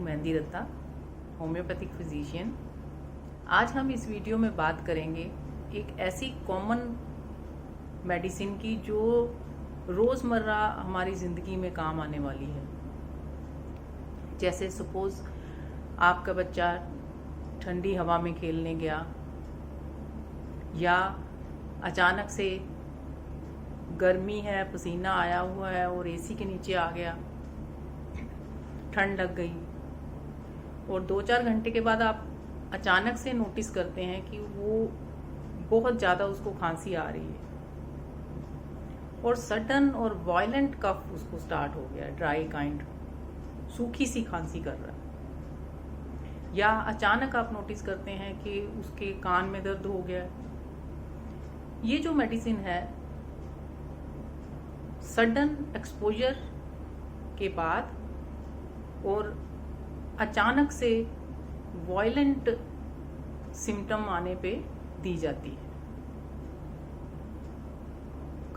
मेहंदी रत्ता, homeopathic physician. आज हम इस वीडियो में बात करेंगे एक ऐसी कॉमन मेडिसिन की जो रोज़मर्रा हमारी ज़िंदगी में काम आने वाली है। जैसे सपोज़ आपका बच्चा ठंडी हवा में खेलने गया या अचानक से गर्मी है, पसीना आया हुआ है और एसी के नीचे आ गया, ठंड लग गई और 2-4 घंटे के बाद आप अचानक से नोटिस करते हैं कि वो बहुत ज़्यादा उसको खांसी आ रही है और सडन और वायलेंट कफ उसको स्टार्ट हो गया, ड्राई काइंड, सूखी सी खांसी कर रहा है। या अचानक आप नोटिस करते हैं कि उसके कान में दर्द हो गया। ये जो मेडिसिन है सडन एक्सपोजर के बाद और अचानक से वायलेंट सिम्टम आने पे दी जाती है।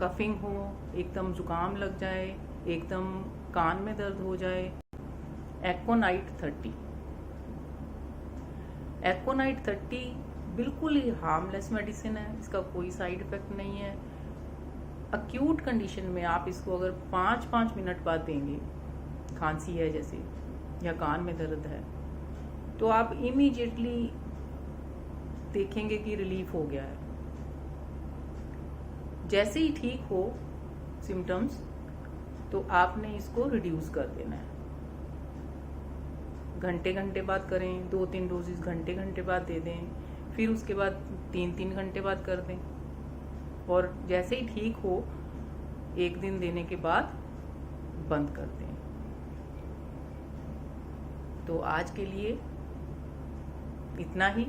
कफिंग हो, एकदम जुकाम लग जाए, एकदम कान में दर्द हो जाए। एकोनाइट 30 बिल्कुल ही हार्मलेस मेडिसिन है, इसका कोई साइड इफेक्ट नहीं है। अक्यूट कंडीशन में आप इसको अगर 5-5 मिनट बाद देंगे, खांसी है जैसे या कान में दर्द है, तो आप इमीडिएटली देखेंगे कि रिलीफ हो गया है। जैसे ही ठीक हो सिम्टम्स तो आपने इसको रिड्यूस कर देना है। घंटे बाद करें, 2-3 डोजेस घंटे बाद दे दें, फिर उसके बाद 3-3 घंटे बाद कर दें और जैसे ही ठीक हो 1 दिन देने के बाद बंद कर दें। तो आज के लिए इतना ही।